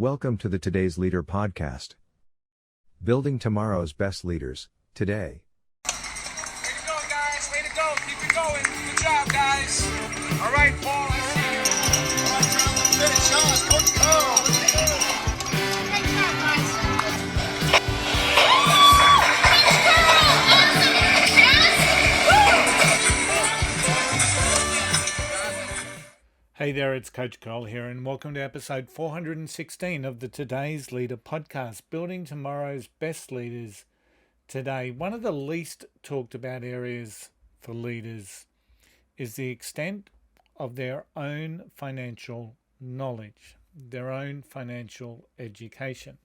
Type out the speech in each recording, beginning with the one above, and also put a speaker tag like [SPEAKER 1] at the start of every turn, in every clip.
[SPEAKER 1] Welcome to the Today's Leader podcast. Building tomorrow's best leaders, today.
[SPEAKER 2] Way to go, guys. Way to go. Keep it going. Good job, guys. All right, Paul, I see you. All right, John, let's finish. Show us. Coach Carl. Great job, guys.
[SPEAKER 3] Hey there, it's Coach Carl here, and welcome to episode 416 of the Today's Leader podcast, Building Tomorrow's Best Leaders Today. One of the least talked about areas for leaders is the extent of their own financial knowledge, their own financial education.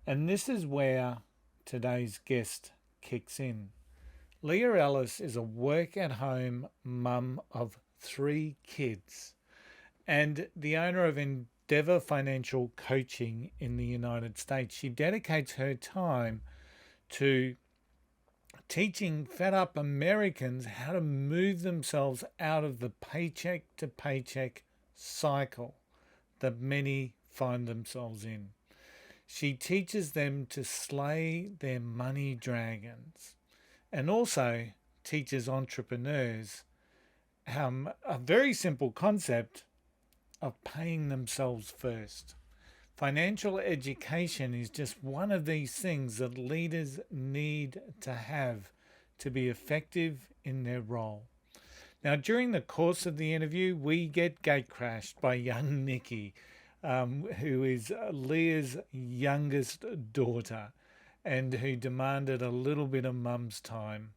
[SPEAKER 3] And this is where today's guest kicks in. Leah Ellis is a work-at-home mum of 3 kids and the owner of Endeavor Financial Coaching in the United States. She dedicates her time to teaching fed-up Americans how to move themselves out of the paycheck to paycheck cycle that many find themselves in. She teaches them to slay their money dragons and also teaches entrepreneurs a very simple concept of paying themselves first. Financial education is just one of these things that leaders need to have to be effective in their role. Now, during the course of the interview, we get gatecrashed by young Nicky, who is Leah's youngest daughter and who demanded a little bit of mum's time.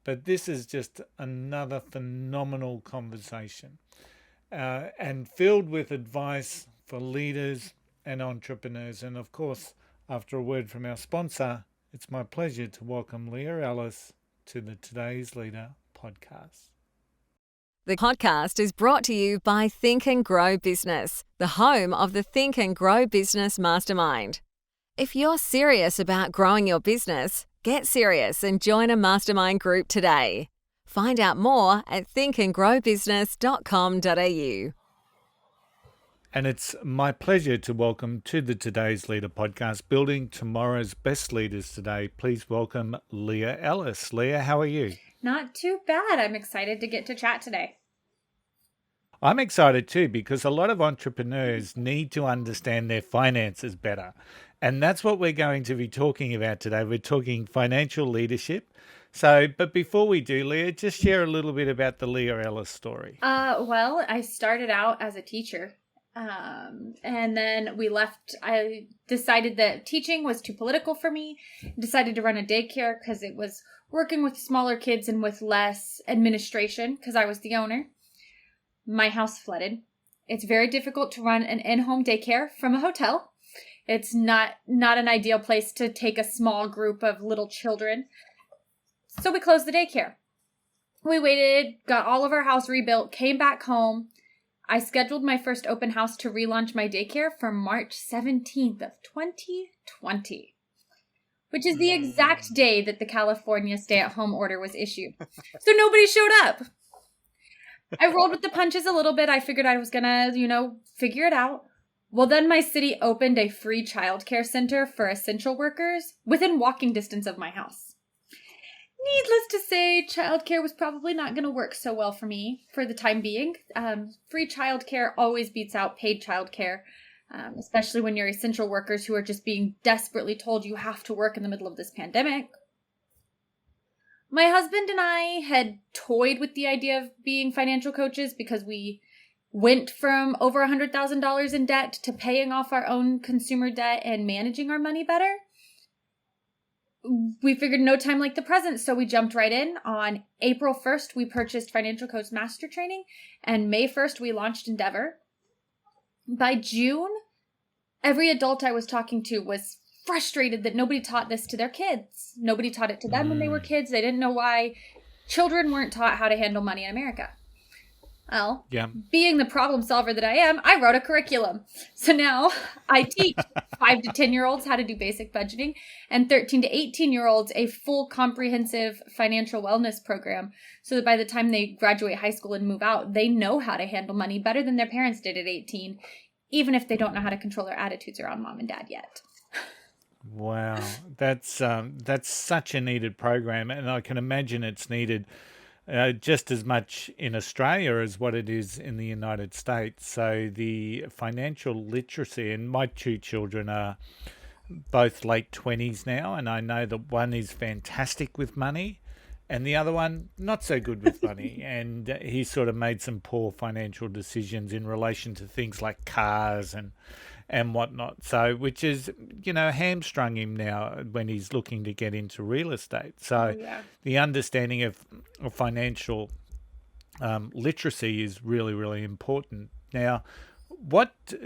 [SPEAKER 3] But this is just another phenomenal conversation. And filled with advice for leaders and entrepreneurs. And of course, after a word from our sponsor, it's my pleasure to welcome Leah Ellis to the Today's Leader podcast.
[SPEAKER 4] The podcast is brought to you by Think and Grow Business, the home of the Think and Grow Business Mastermind. If you're serious about growing your business, get serious and join a mastermind group today. Find out more at thinkandgrowbusiness.com.au.
[SPEAKER 3] And it's my pleasure to welcome to the Today's Leader podcast, Building Tomorrow's Best Leaders Today. Please welcome Leah Ellis. Leah, how are you?
[SPEAKER 5] Not too bad. I'm excited to get to chat today.
[SPEAKER 3] I'm excited too, because a lot of entrepreneurs need to understand their finances better. And that's what we're going to be talking about today. We're talking financial leadership. But before we do, Leah, just share a little bit about the Leah Ellis story.
[SPEAKER 5] Well, I started out as a teacher, and then we left. I decided that teaching was too political for me. Decided to run a daycare because it was working with smaller kids and with less administration because I was the owner. My house flooded. It's very difficult to run an in-home daycare from a hotel. It's not an ideal place to take a small group of little children. So we closed the daycare. We waited, got all of our house rebuilt, came back home. I scheduled my first open house to relaunch my daycare for March 17th of 2020, which is the exact day that the California stay-at-home order was issued. So nobody showed up. I rolled with the punches a little bit. I figured I was going to, figure it out. Well, then my city opened a free childcare center for essential workers within walking distance of my house. Needless to say, childcare was probably not going to work so well for me for the time being. Free childcare always beats out paid childcare, especially when you're essential workers who are just being desperately told you have to work in the middle of this pandemic. My husband and I had toyed with the idea of being financial coaches because we went from over $100,000 in debt to paying off our own consumer debt and managing our money better. We figured no time like the present, so we jumped right in. On April 1st, we purchased Financial Coach Master Training, and May 1st, we launched Endeavor. By June, every adult I was talking to was frustrated that nobody taught this to their kids. Nobody taught it to them when they were kids. They didn't know why children weren't taught how to handle money in America. Well, being the problem solver that I am, I wrote a curriculum. So now I teach 5 to 10-year-olds how to do basic budgeting and 13 to 18-year-olds a full comprehensive financial wellness program so that by the time they graduate high school and move out, they know how to handle money better than their parents did at 18, even if they don't know how to control their attitudes around mom and dad yet.
[SPEAKER 3] Wow, that's such a needed program, and I can imagine it's needed just as much in Australia as what it is in the United States. So the financial literacy, and my two children are both late 20s now, and I know that one is fantastic with money and the other one not so good with money. And he sort of made some poor financial decisions in relation to things like cars and whatnot. So, which is, hamstrung him now when he's looking to get into real estate. So the understanding of financial literacy is really, really important. Now,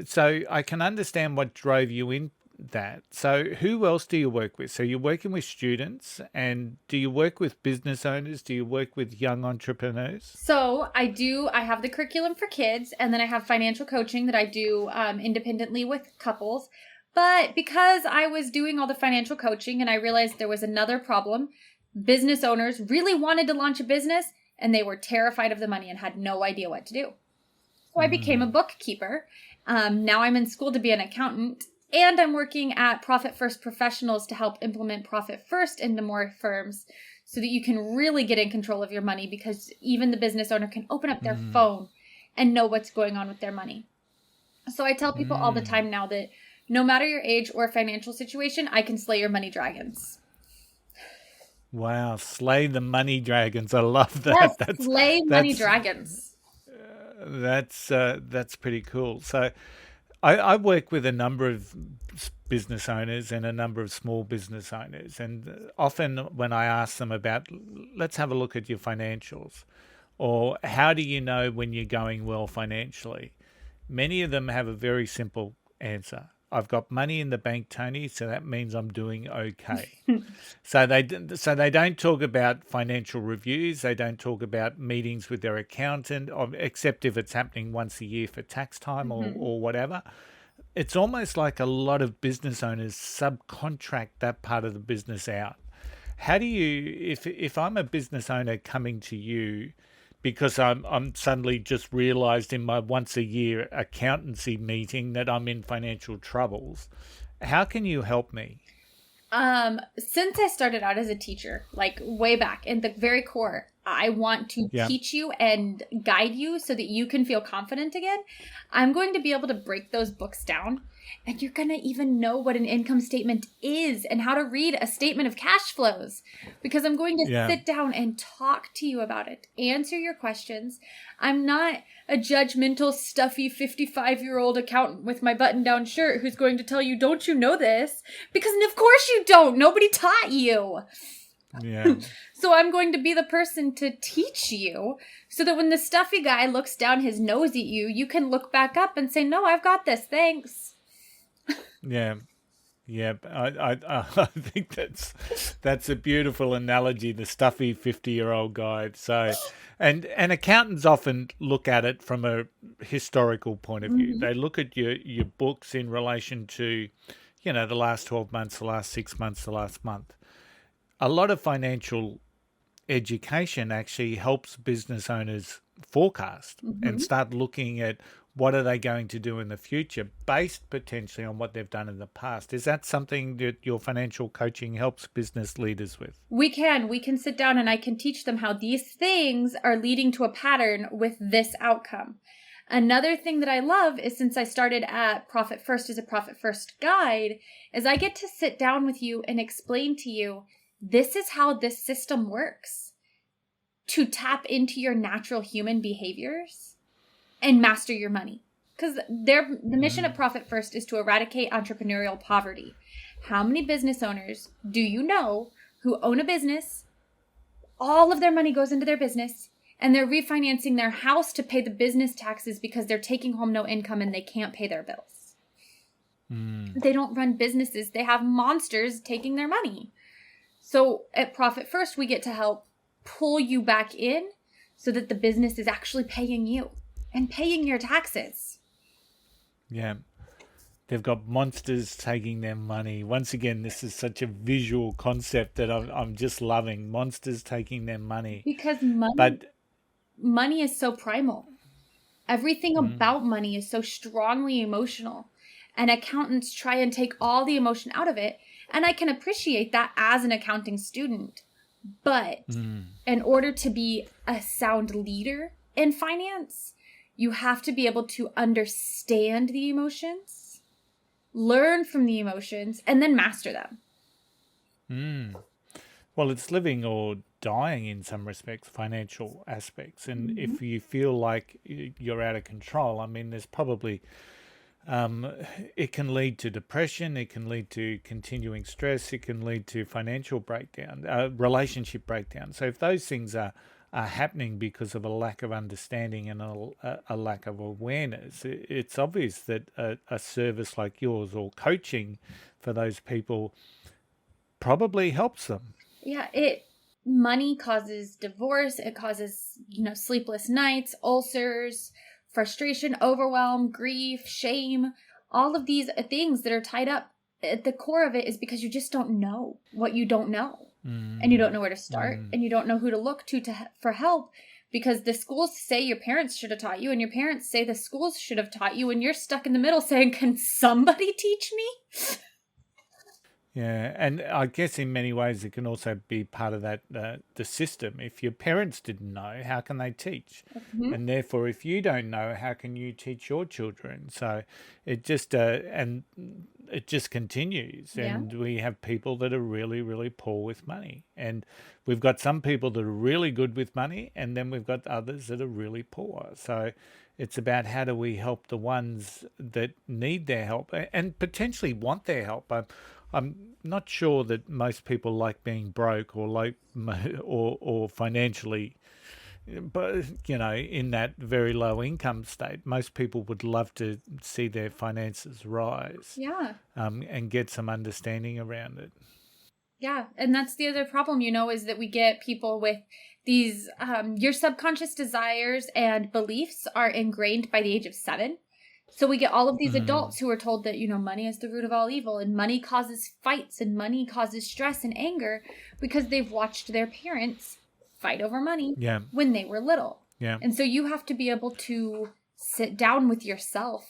[SPEAKER 3] so I can understand what drove you in that. So who else do you work with? So you're working with students, and do you work with business owners? Do you work with young entrepreneurs?
[SPEAKER 5] So I have the curriculum for kids, and then I have financial coaching that I do independently with couples. But because I was doing all the financial coaching and I realized there was another problem, business owners really wanted to launch a business and they were terrified of the money and had no idea what to do. So I became a bookkeeper. Now I'm in school to be an accountant. And I'm working at Profit First Professionals to help implement Profit First into more firms so that you can really get in control of your money, because even the business owner can open up their phone and know what's going on with their money. So I tell people all the time now that no matter your age or financial situation, I can slay your money dragons.
[SPEAKER 3] Wow, slay the money dragons. I love that.
[SPEAKER 5] Yes, slay money dragons.
[SPEAKER 3] That's pretty cool. So I work with a number of business owners and a number of small business owners. And often when I ask them about, let's have a look at your financials, or how do you know when you're going well financially? Many of them have a very simple answer. I've got money in the bank, Tony, so that means I'm doing okay. So they don't talk about financial reviews. They don't talk about meetings with their accountant, except if it's happening once a year for tax time or whatever. It's almost like a lot of business owners subcontract that part of the business out. How do you, if I'm a business owner coming to you because I'm suddenly just realized in my once a year accountancy meeting that I'm in financial troubles, how can you help me?
[SPEAKER 5] Since I started out as a teacher, like way back in the very core, I want to teach you and guide you so that you can feel confident again. I'm going to be able to break those books down, and you're going to even know what an income statement is and how to read a statement of cash flows, because I'm going to sit down and talk to you about it, answer your questions. I'm not a judgmental, stuffy 55-year-old accountant with my button-down shirt who's going to tell you, don't you know this? Because of course you don't. Nobody taught you.
[SPEAKER 3] Yeah.
[SPEAKER 5] So I'm going to be the person to teach you so that when the stuffy guy looks down his nose at you, you can look back up and say, no, I've got this. Thanks.
[SPEAKER 3] Yeah. Yeah, I think that's a beautiful analogy, the stuffy 50-year-old guy. So, and accountants often look at it from a historical point of view. They look at your books in relation to, the last 12 months, the last 6 months, the last month. A lot of financial education actually helps business owners forecast and start looking at what are they going to do in the future based potentially on what they've done in the past. Is that something that your financial coaching helps business leaders with? We
[SPEAKER 5] can sit down and I can teach them how these things are leading to a pattern with this outcome. Another thing that I love is, since I started at Profit First as a Profit First guide, is I get to sit down with you and explain to you, this is how this system works to tap into your natural human behaviors and master your money. Because the mission of Profit First is to eradicate entrepreneurial poverty. How many business owners do you know who own a business, all of their money goes into their business, and they're refinancing their house to pay the business taxes because they're taking home no income and they can't pay their bills? They don't run businesses. They have monsters taking their money. So at Profit First, we get to help pull you back in so that the business is actually paying you and paying your taxes.
[SPEAKER 3] Yeah. They've got monsters taking their money. Once again, this is such a visual concept that I'm just loving. Monsters taking their money.
[SPEAKER 5] Because money is so primal. Everything about money is so strongly emotional, and accountants try and take all the emotion out of it. And I can appreciate that as an accounting student. But in order to be a sound leader in finance, you have to be able to understand the emotions, learn from the emotions, and then master them.
[SPEAKER 3] Well, it's living or dying in some respects, financial aspects. And if you feel like you're out of control, I mean, there's probably, it can lead to depression, it can lead to continuing stress, it can lead to financial breakdown, relationship breakdown. So if those things are happening because of a lack of understanding and a lack of awareness, it's obvious that a service like yours or coaching for those people probably helps them.
[SPEAKER 5] Yeah, money causes divorce, it causes, sleepless nights, ulcers, frustration, overwhelm, grief, shame, all of these things that are tied up. At the core of it is because you just don't know what you don't know. And you don't know where to start, and you don't know who to look to for help, because the schools say your parents should have taught you, and your parents say the schools should have taught you, and you're stuck in the middle saying, can somebody teach me?
[SPEAKER 3] Yeah, and I guess in many ways it can also be part of that the system. If your parents didn't know, how can they teach? And therefore, if you don't know, how can you teach your children? So it just and it just continues. And we have people that are really, really poor with money, and we've got some people that are really good with money, and then we've got others that are really poor. So it's about how do we help the ones that need their help and potentially want their help. I'm not sure that most people like being broke or financially, but in that very low income state. Most people would love to see their finances rise, and get some understanding around it.
[SPEAKER 5] Yeah, and that's the other problem, is that we get people with these, your subconscious desires and beliefs are ingrained by the age of 7. So we get all of these adults who are told that, money is the root of all evil, and money causes fights, and money causes stress and anger because they've watched their parents fight over money when they were little. Yeah. And so you have to be able to sit down with yourself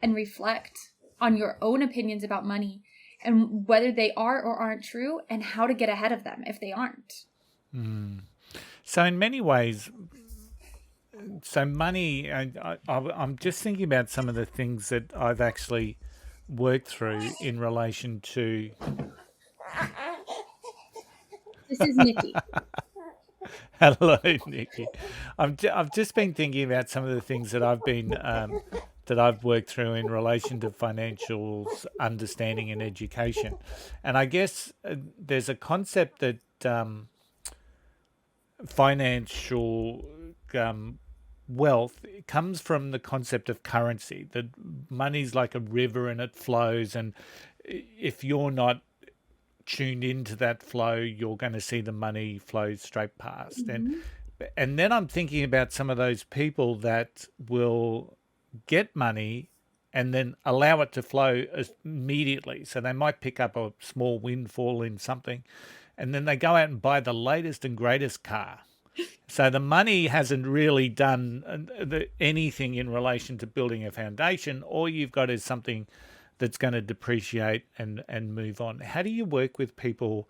[SPEAKER 5] and reflect on your own opinions about money and whether they are or aren't true, and how to get ahead of them if they aren't.
[SPEAKER 3] So in many ways, money, I'm just thinking about some of the things that I've actually worked through in relation to...
[SPEAKER 5] This is Nicky.
[SPEAKER 3] Hello, Nicky. I've just been thinking about some of the things that I've worked through in relation to financials, understanding and education. And I guess there's a concept that financial wealth comes from the concept of currency, that money's like a river and it flows, and if you're not tuned into that flow, you're going to see the money flow straight past. And then I'm thinking about some of those people that will get money and then allow it to flow immediately. So they might pick up a small windfall in something, and then they go out and buy the latest and greatest car. So the money hasn't really done anything in relation to building a foundation. All you've got is something that's going to depreciate and move on. How do you work with people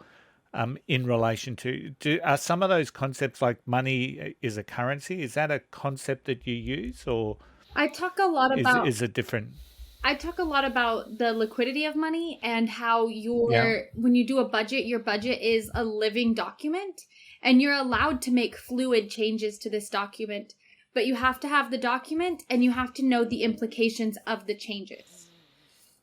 [SPEAKER 3] in relation to, are some of those concepts like money is a currency? Is that a concept that you use, or
[SPEAKER 5] I talk a lot about,
[SPEAKER 3] is it different?
[SPEAKER 5] I talk a lot about the liquidity of money and how when you do a budget, your budget is a living document, and you're allowed to make fluid changes to this document, but you have to have the document and you have to know the implications of the changes.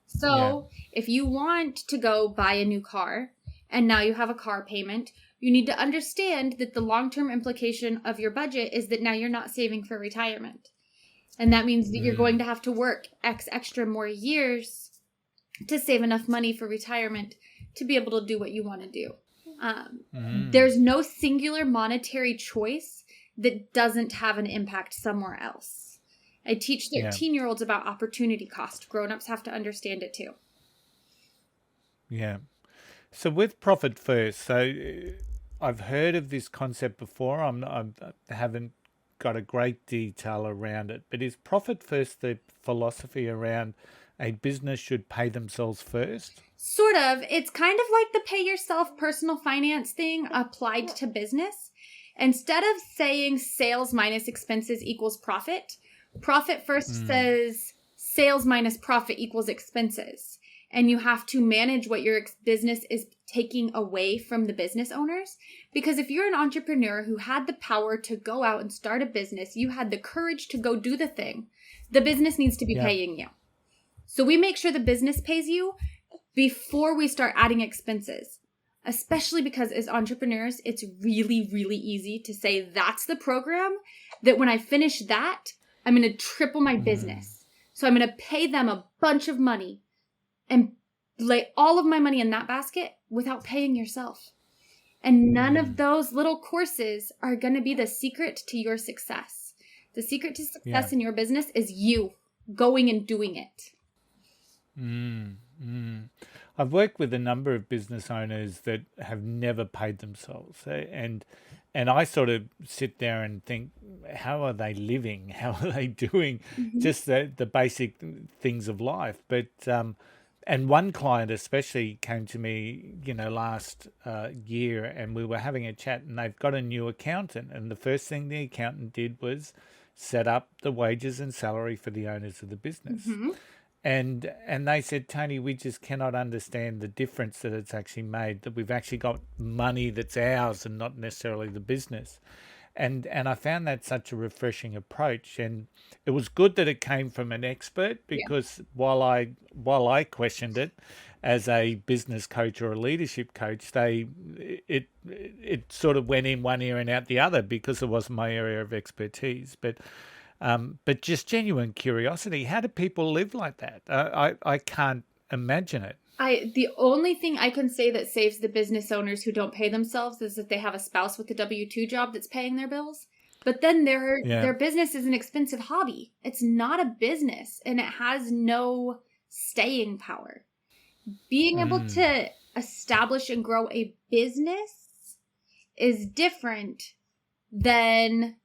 [SPEAKER 5] So if you want to go buy a new car and now you have a car payment, you need to understand that the long-term implication of your budget is that now you're not saving for retirement. And that means that you're going to have to work extra more years to save enough money for retirement to be able to do what you want to do. There's no singular monetary choice that doesn't have an impact somewhere else. I teach 13-year-olds about opportunity cost. Grown-ups have to understand it too.
[SPEAKER 3] Yeah. So with profit first, so I've heard of this concept before. I haven't got a great detail around it. But is profit first the philosophy around a business should pay themselves first?
[SPEAKER 5] Sort of. It's kind of like the pay yourself personal finance thing applied to business. Instead of saying sales minus expenses equals profit, profit first says sales minus profit equals expenses. And you have to manage what your business is taking away from the business owners. Because if you're an entrepreneur who had the power to go out and start a business, you had the courage to go do the thing, the business needs to be paying you. So we make sure the business pays you before we start adding expenses, especially because as entrepreneurs, it's really, really easy to say that's the program, that when I finish that, I'm going to triple my business. So I'm going to pay them a bunch of money and lay all of my money in that basket without paying yourself. And none of those little courses are going to be the secret to your success. The secret to success in your business is you going and doing it.
[SPEAKER 3] I've worked with a number of business owners that have never paid themselves, and I sort of sit there and think, how are they living? How are they doing? Just the basic things of life. But and one client especially came to me, last year, and we were having a chat, and they've got a new accountant, and the first thing the accountant did was set up the wages and salary for the owners of the business. And they said, Tony, we just cannot understand the difference that it's actually made, that we've actually got money that's ours and not necessarily the business. And I found that such a refreshing approach. And it was good that it came from an expert, because while I questioned it as a business coach or a leadership coach, it sort of went in one ear and out the other, because it wasn't my area of expertise. But just genuine curiosity. How do people live like that? I can't imagine it.
[SPEAKER 5] The only thing I can say that saves the business owners who don't pay themselves is that they have a spouse with a W-2 job that's paying their bills. But then their business is an expensive hobby. It's not a business, and it has no staying power. Being able to establish and grow a business is different than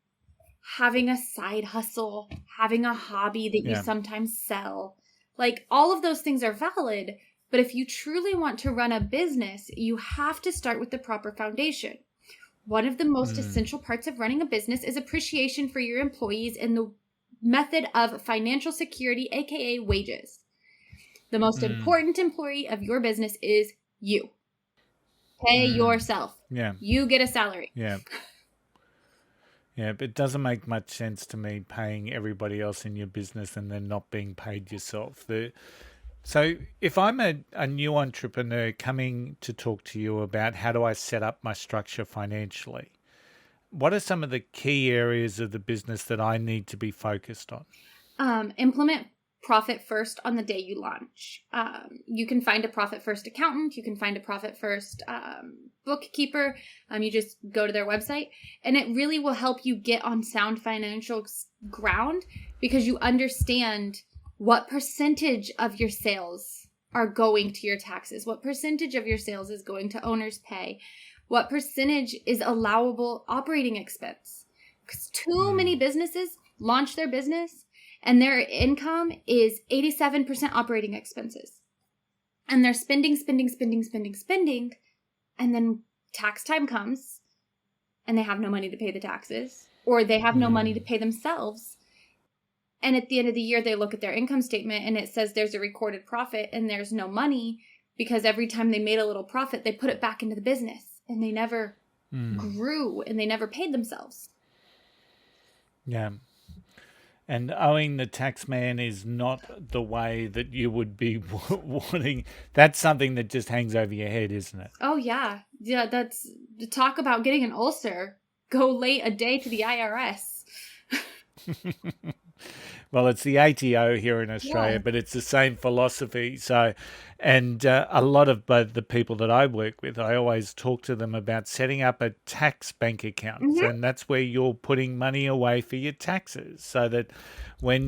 [SPEAKER 5] having a side hustle, having a hobby that you sometimes sell. Like, all of those things are valid, but if you truly want to run a business, you have to start with the proper foundation. One of the most essential parts of running a business is appreciation for your employees and the method of financial security, aka wages. The most important employee of your business is you. Pay yourself. Yeah. You get a salary.
[SPEAKER 3] Yeah. Yeah, but it doesn't make much sense to me paying everybody else in your business and then not being paid yourself. So if I'm a new entrepreneur coming to talk to you about how do I set up my structure financially, what are some of the key areas of the business that I need to be focused on?
[SPEAKER 5] Implement profit first on the day you launch. You can find a profit first accountant. You can find a profit first bookkeeper. You just go to their website, and it really will help you get on sound financial ground, because you understand what percentage of your sales are going to your taxes, what percentage of your sales is going to owner's pay, what percentage is allowable operating expense. Because too many businesses launch their business and their income is 87% operating expenses. And they're spending. And then tax time comes and they have no money to pay the taxes, or they have no money to pay themselves. And at the end of the year, they look at their income statement and it says there's a recorded profit and there's no money, because every time they made a little profit, they put it back into the business and they never grew and they never paid themselves.
[SPEAKER 3] Yeah. And owing the tax man is not the way that you would be wanting. That's something that just hangs over your head, isn't it?
[SPEAKER 5] Oh, yeah. Yeah, that's to talk about getting an ulcer. Go late a day to the IRS.
[SPEAKER 3] Well, it's the ATO here in Australia, but it's the same philosophy. So, and a lot of the people that I work with, I always talk to them about setting up a tax bank account. And that's where you're putting money away for your taxes, so that when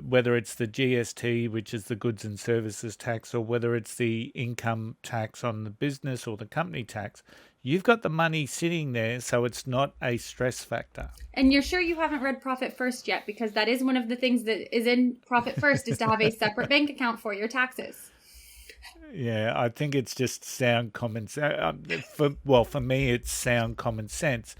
[SPEAKER 3] whether it's the GST, which is the goods and services tax, or whether it's the income tax on the business or the company tax, you've got the money sitting there, so it's not a stress factor.
[SPEAKER 5] And you're sure you haven't read Profit First yet, because that is one of the things that is in Profit First is to have a separate bank account for your taxes.
[SPEAKER 3] Yeah, I think it's just sound common sense. For me, it's sound common sense.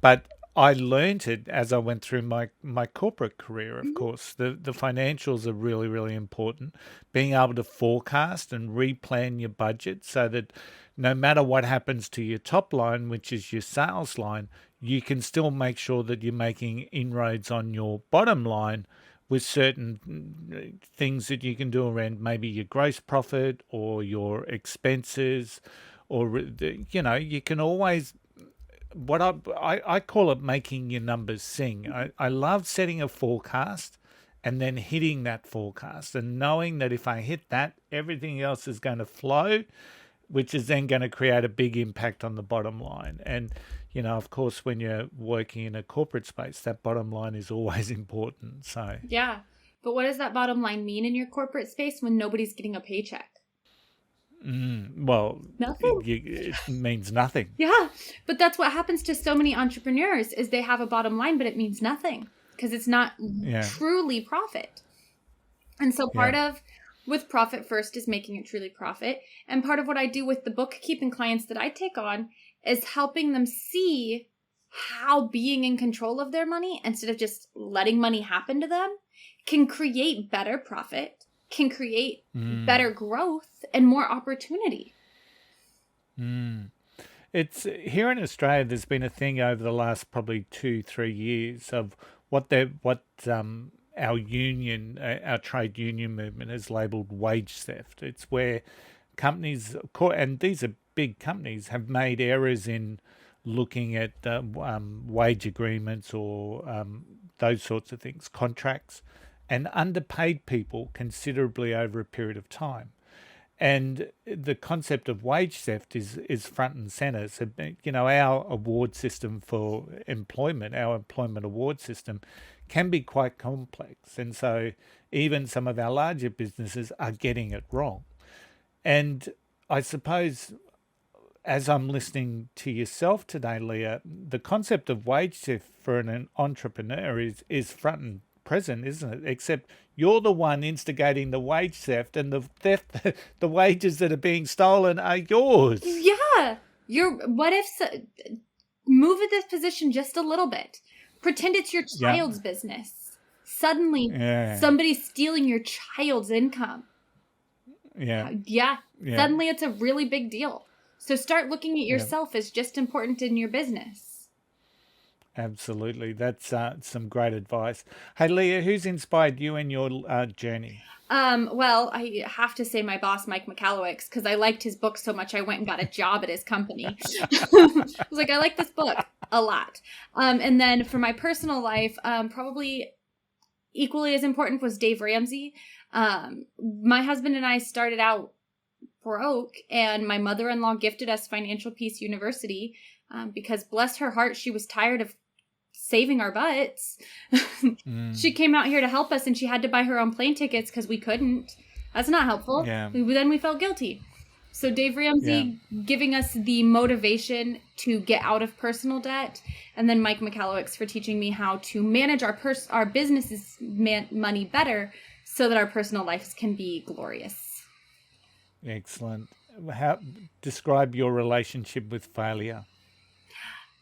[SPEAKER 3] But I learned it as I went through my corporate career, of course. The financials are really, really important. Being able to forecast and replan your budget so that no matter what happens to your top line, which is your sales line, you can still make sure that you're making inroads on your bottom line with certain things that you can do around maybe your gross profit or your expenses, or you can always, what I call it, making your numbers sing. I love setting a forecast and then hitting that forecast and knowing that if I hit that, everything else is going to flow, which is then going to create a big impact on the bottom line. And of course, when you're working in a corporate space, that bottom line is always important. So
[SPEAKER 5] yeah, but what does that bottom line mean in your corporate space when nobody's getting a paycheck?
[SPEAKER 3] Well,
[SPEAKER 5] Nothing.
[SPEAKER 3] it means nothing.
[SPEAKER 5] Yeah, but that's what happens to so many entrepreneurs is they have a bottom line, but it means nothing because it's not truly profit. And so part of with Profit First is making it truly profit. And part of what I do with the bookkeeping clients that I take on is helping them see how being in control of their money instead of just letting money happen to them can create better profit, can create better growth and more opportunity.
[SPEAKER 3] It's here in Australia. There's been a thing over the last probably 2-3 years of what our union, our trade union movement has labelled wage theft. It's where companies, and these are big companies, have made errors in looking at wage agreements or those sorts of things, contracts, and underpaid people considerably over a period of time. And the concept of wage theft is front and center. So, our award system for employment, our employment award system, can be quite complex. And so even some of our larger businesses are getting it wrong. And I suppose as I'm listening to yourself today, Leah, the concept of wage theft for an entrepreneur is front and present, isn't it? Except you're the one instigating the wage theft, and the wages that are being stolen are yours.
[SPEAKER 5] Yeah. Move at this position just a little bit. Pretend it's your child's business. Suddenly, somebody's stealing your child's income.
[SPEAKER 3] Yeah.
[SPEAKER 5] Suddenly, it's a really big deal. So start looking at yourself as just important in your business.
[SPEAKER 3] Absolutely. That's some great advice. Hey, Leah, who's inspired you in your journey?
[SPEAKER 5] Well, I have to say my boss, Mike McCallowicks, because I liked his book so much I went and got a job at his company. I was like, I like this book a lot. And then for my personal life, probably equally as important was Dave Ramsey. My husband and I started out broke, and my mother-in-law gifted us Financial Peace University because, bless her heart, she was tired of saving our butts. She came out here to help us, and she had to buy her own plane tickets because we couldn't. That's not helpful. Then we felt guilty. So Dave Ramsey giving us the motivation to get out of personal debt, and then Mike McCallowicks for teaching me how to manage our business's money better so that our personal lives can be glorious.
[SPEAKER 3] Excellent. Describe your relationship with failure.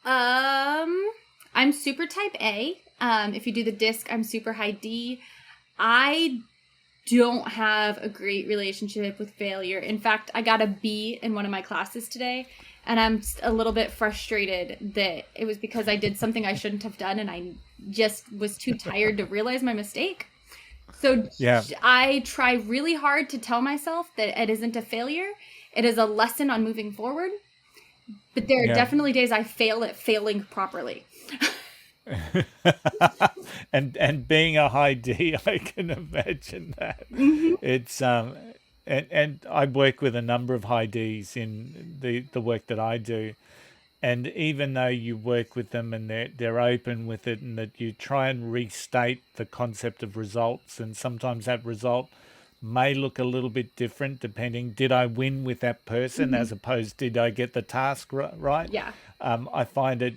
[SPEAKER 5] I'm super type A. If you do the disc, I'm super high D. I don't have a great relationship with failure. In fact, I got a B in one of my classes today, and I'm a little bit frustrated that it was because I did something I shouldn't have done, and I just was too tired to realize my mistake. So I try really hard to tell myself that it isn't a failure. It is a lesson on moving forward. But there are definitely days I fail at failing properly.
[SPEAKER 3] and being a high D, I can imagine that. It's and I work with a number of high Ds in the work that I do. And even though you work with them and they're open with it, and that you try and restate the concept of results, and sometimes that result may look a little bit different depending, did I win with that person as opposed did I get the task right?
[SPEAKER 5] Yeah.
[SPEAKER 3] I find it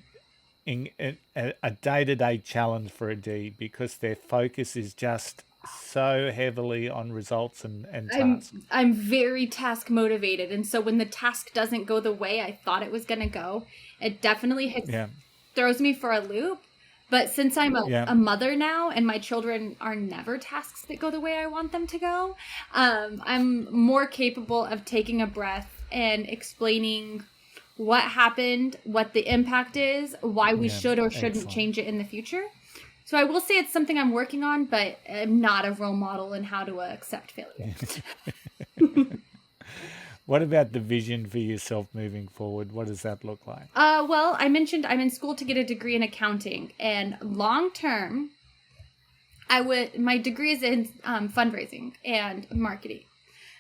[SPEAKER 3] a day-to-day challenge for a D because their focus is just so heavily on results and tasks.
[SPEAKER 5] I'm very task motivated, and so when the task doesn't go the way I thought it was going to go, it definitely throws me for a loop. But since I'm a mother now and my children are never tasks that go the way I want them to go, I'm more capable of taking a breath and explaining what happened, what the impact is, why we should or shouldn't change it in the future. So I will say it's something I'm working on, but I'm not a role model in how to accept failure.
[SPEAKER 3] What about the vision for yourself moving forward? What does that look like?
[SPEAKER 5] Well, I mentioned I'm in school to get a degree in accounting, and long term, my degree is in fundraising and marketing.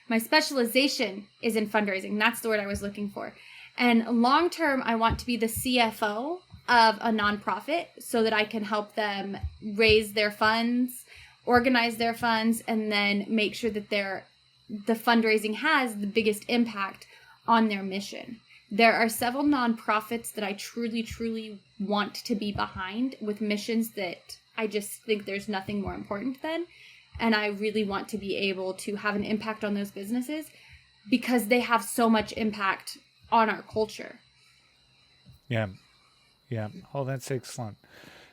[SPEAKER 5] My specialization is in fundraising. That's the word I was looking for. And long term, I want to be the CFO of a nonprofit so that I can help them raise their funds, organize their funds, and then make sure that the fundraising has the biggest impact on their mission. There are several nonprofits that I truly, truly want to be behind with missions that I just think there's nothing more important than. And I really want to be able to have an impact on those businesses because they have so much impact on our culture.
[SPEAKER 3] Yeah. Oh, that's excellent.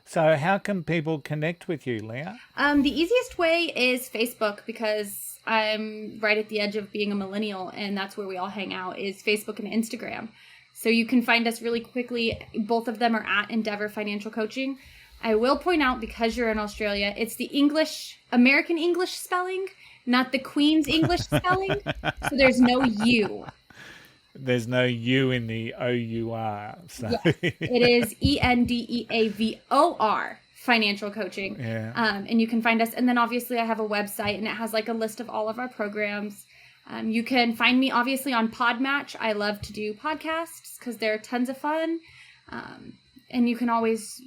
[SPEAKER 3] So how can people connect with you, Leah?
[SPEAKER 5] The easiest way is Facebook because I'm right at the edge of being a millennial and that's where we all hang out is Facebook and Instagram. So you can find us really quickly. Both of them are at Endeavor Financial Coaching. I will point out because you're in Australia, it's the American English spelling, not the Queen's English spelling. So there's no U.
[SPEAKER 3] There's no U in the O-U-R. So.
[SPEAKER 5] Yes, it is ENDEAVOR Financial Coaching.
[SPEAKER 3] Yeah.
[SPEAKER 5] And you can find us. And then obviously I have a website and it has like a list of all of our programs. You can find me obviously on Podmatch. I love to do podcasts because they're tons of fun. And you can always,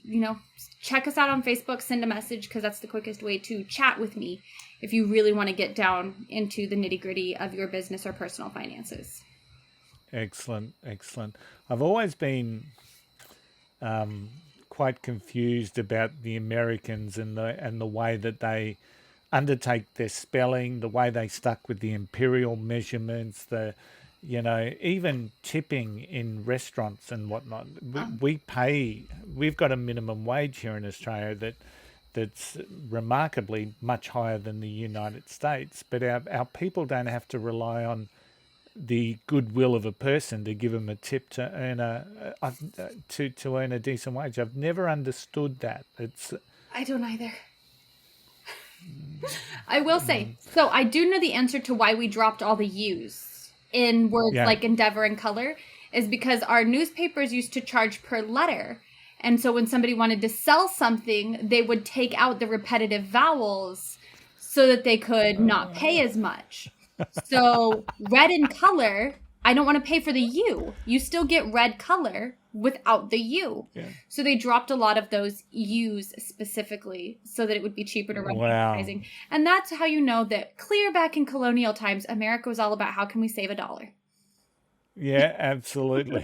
[SPEAKER 5] check us out on Facebook, send a message because that's the quickest way to chat with me if you really want to get down into the nitty-gritty of your business or personal finances.
[SPEAKER 3] Excellent. I've always been quite confused about the Americans and the way that they undertake their spelling, the way they stuck with the imperial measurements, even tipping in restaurants and whatnot. We've got a minimum wage here in Australia that's remarkably much higher than the United States, but our people don't have to rely on the goodwill of a person to give them a tip to earn to earn a decent wage. I've never understood that.
[SPEAKER 5] I don't either. I will say, so I do know the answer to why we dropped all the U's in words like Endeavor and Color is because our newspapers used to charge per letter. And so when somebody wanted to sell something, they would take out the repetitive vowels so that they could not pay as much. So red and color, I don't want to pay for the U. You still get red color without the U. Yeah. So they dropped a lot of those U's specifically so that it would be cheaper to run advertising. And that's how you know that clear back in colonial times, America was all about how can we save $1.
[SPEAKER 3] Yeah, absolutely.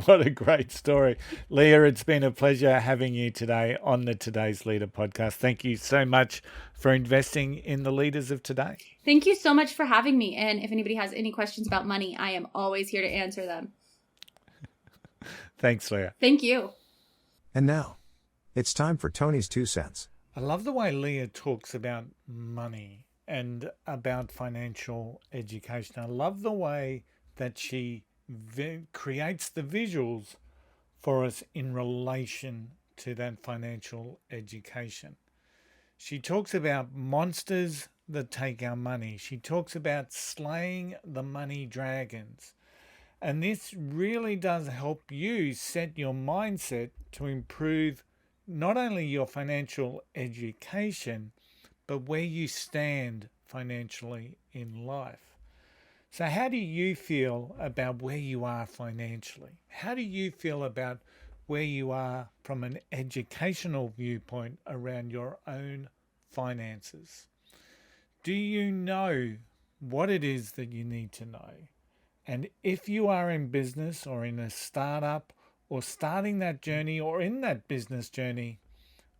[SPEAKER 3] What a great story. Leah, it's been a pleasure having you today on the Today's Leader podcast. Thank you so much for investing in the leaders of today.
[SPEAKER 5] Thank you so much for having me. And if anybody has any questions about money, I am always here to answer them.
[SPEAKER 3] Thanks, Leah.
[SPEAKER 5] Thank you.
[SPEAKER 1] And now, it's time for Tony's 2 cents.
[SPEAKER 3] I love the way Leah talks about money and about financial education. I love the way that she creates the visuals for us in relation to that financial education. She talks about monsters that take our money. She talks about slaying the money dragons. And this really does help you set your mindset to improve not only your financial education, but where you stand financially in life. So how do you feel about where you are financially? How do you feel about where you are from an educational viewpoint around your own finances? Do you know what it is that you need to know? And if you are in business or in a startup or starting that journey or in that business journey,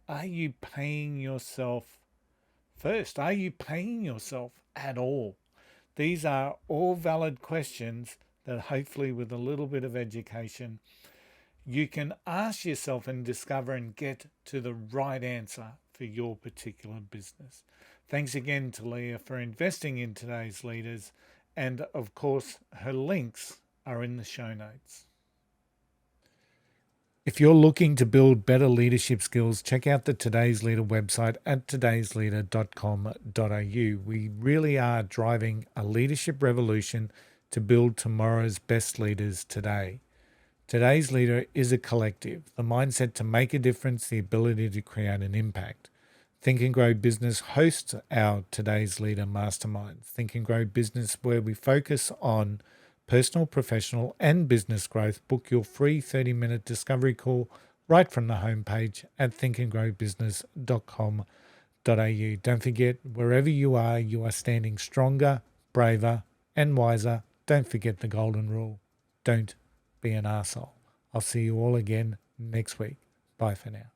[SPEAKER 3] are you paying yourself first? Are you paying yourself at all? These are all valid questions that hopefully with a little bit of education, you can ask yourself and discover and get to the right answer for your particular business. Thanks again to Leah for investing in today's leaders. And of course, her links are in the show notes. If you're looking to build better leadership skills, check out the Today's Leader website at todaysleader.com.au. We really are driving a leadership revolution to build tomorrow's best leaders today. Today's Leader is a collective, the mindset to make a difference, the ability to create an impact. Think and Grow Business hosts our Today's Leader Mastermind. Think and Grow Business, where we focus on personal, professional, and business growth. Book your free 30-minute discovery call right from the homepage at thinkandgrowbusiness.com.au. Don't forget, wherever you are standing stronger, braver, and wiser. Don't forget the golden rule. Don't be an arsehole. I'll see you all again next week. Bye for now.